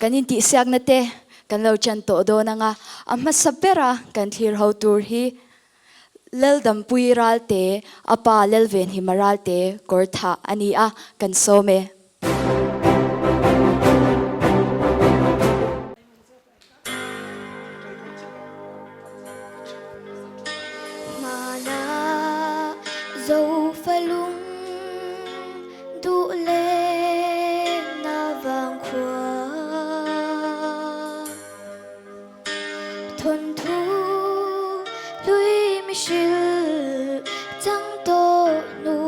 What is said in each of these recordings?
kan in ti siak na te kan lo chan to do na nga amma sapera kan thir ho tur hi Laldampuii Ralte apa lelven hi Ralte Kawrthah ani a kan some mana dấu pha lung đủ lên na vàng khóa thuần thu lui mi shil chẳng tô nu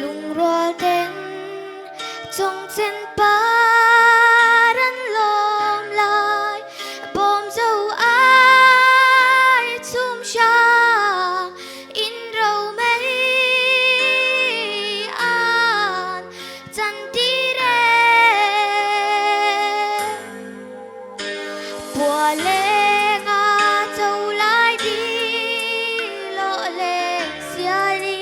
lung roa đến trong trên paran lom lai bom dấu ai chum sha in râu mây an chan ti re bùa lê nga châu lai đi lộ lê xia li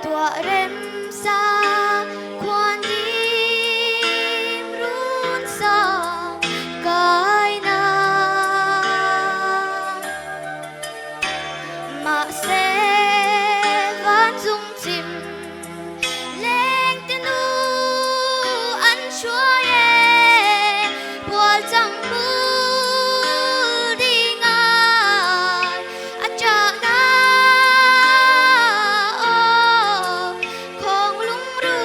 tua rem sa quan dim run sa kai na mà sẽ van dung chim lên tên nu ăn chúa ye bùa chẳng mu đi ngài à cha na không lung ru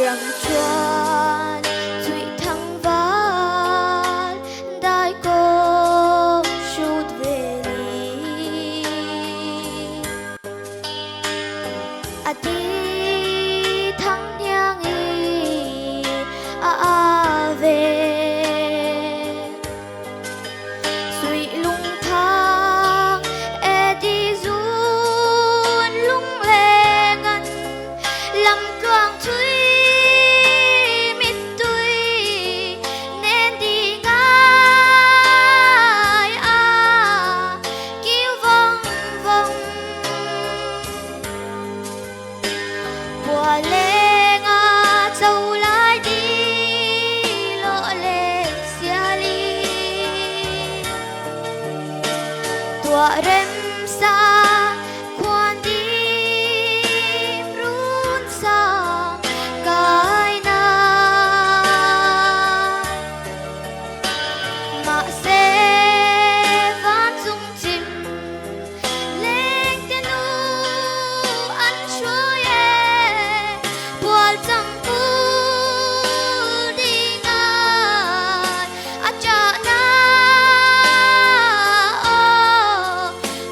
rằng chuan thủy thăng vát đại công shoot về đi a ti thăng nhang y a về suy lung thang e đi run lung lê ngân lâm quang thủy mít tui nên đi ngài à kêu vong vong bùa lê nga châu lai đi lộ lê xia li tua rem sa quan dim run sa kai na mà sẽ van dung chim lên tên nu ăn chúa ye bùa chẳng tu đi ngài à cha na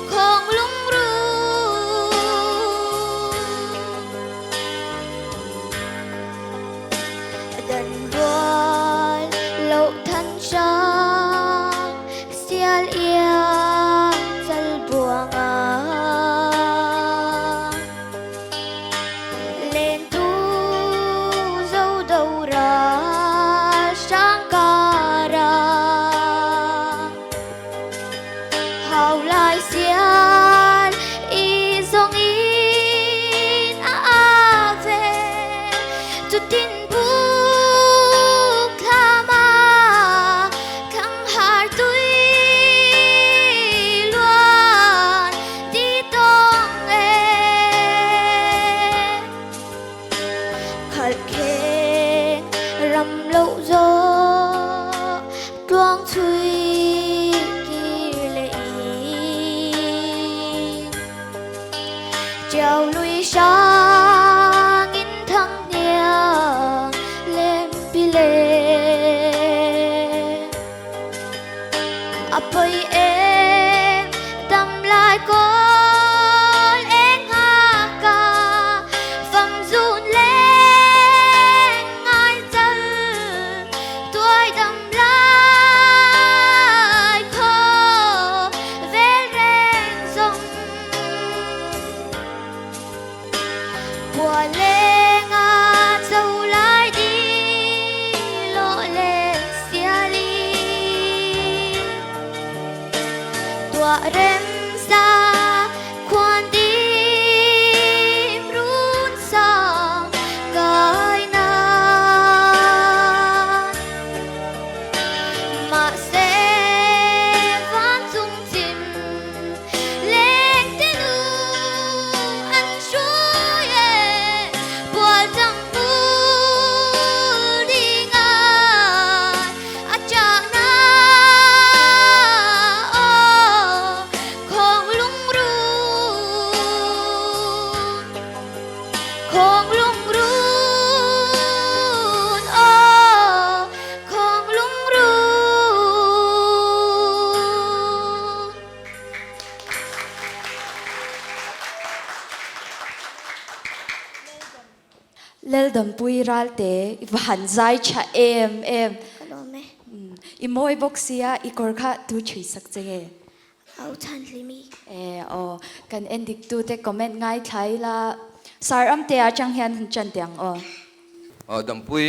không lung ru đần vội lâu thân trang xial ia chal buông à lên tu dấu đầu ra sang ca ra hào lai xial y dong in a về tu tin bu khama khang har tui luan đi tong e khal khe ram lâu gió tuang chui ki lệ treo lui sang in thăng niang lên pi lệ apoi em tâm lại con em nga ca phẩm run lên ngay chân tuổi đầm lại khó về rèn rong bùa lê nga châu lai đi lộ lê xia li wa rem sa kwan tim run sang gai na ma se van chung chin leng te nu an shu ye bol tang tu ding ai a cha na o khong lung ru khong lung ru o khong lung ru Laldampuii Ralte van zai cha em Hello me imoi boxia i Kawrthah tu chui sak chenge au chan limi o kan endik tu te comment ngai thai la sar am te a chang hian chan tiang o Dampui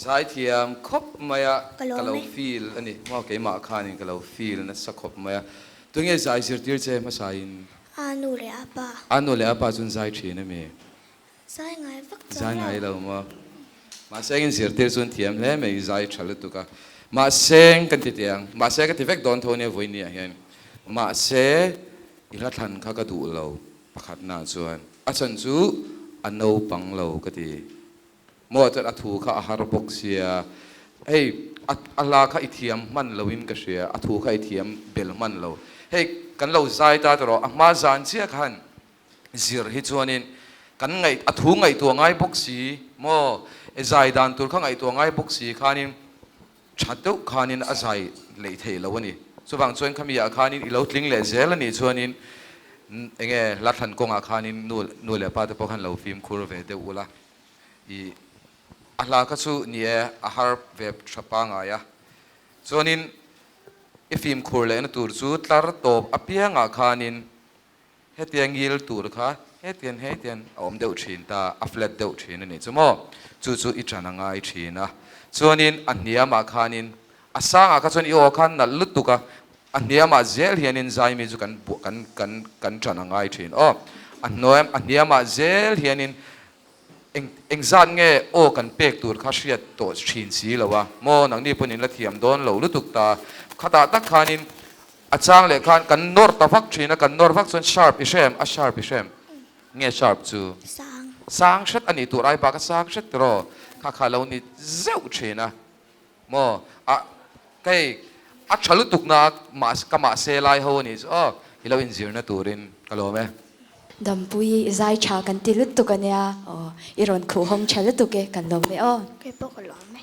zai thiam khop maya Kalau kalau me. feel ani ma ke ma khanin kalau feel na sa khop maya tunge zai zirtir che ma sain anu le apa anu le apa chun zai thina me sai ngai vak zai ngai lo ma sengin zirtir chun thiam hle me zai thal tu ka ma seng kan ti tiang ma se ka ti vek don thone voi ni hian ma se ila than kha ka du lo pakhat na chuan a chan chu ano pang lo ka ti mo ta athu kha a har bok sia hey ala kha ithiam man loin ka sia athu kha ithiam bel man lo hey kan lo zai ta ro a ma zan chia khan zir hi chuanin kan ngai athu ngai tu ngai bok si mo e zai dan tur kha ngai tu ngai bok si khanin thateu khanin a zai lei thei lo ani chuwang chuan khamia khanin i lo tling le zel ani chuanin enge la than konga khanin nu le pa te po khan lo film khur ve de ula i ala ka chu nie a har web thapa nga ya chuanin i film khur le na tur chu tlar top apia nga khanin hetiang gil tur kha hetian om deuh thin ta a flat deuh thin ani chumo chu i tana ngai thina chuanin a hniama khanin a sanga ka chuan i o khan na lutuka a hniama zel hianin zai mi chu kan tana ngai thin a hniama zel hianin eng zan nge o kan pek tur kha hriat to thin si lowa mo nang ni punin la thiam don lo lutuk ta khata tak khanin a chang le khan kan nor ta vak thina kan nor vak chuan sharp i shem nge sharp chu sang shat ani tur ai ba ka sang shat ro kha lo ni zeu thina mo a kai a chalutuk na ma se lai ho ni hilo in zirna turin kalome Dampui zai cha kan tilut tu kan ya o iron khu hong chalut tu ke kan lo me o ke pok lo me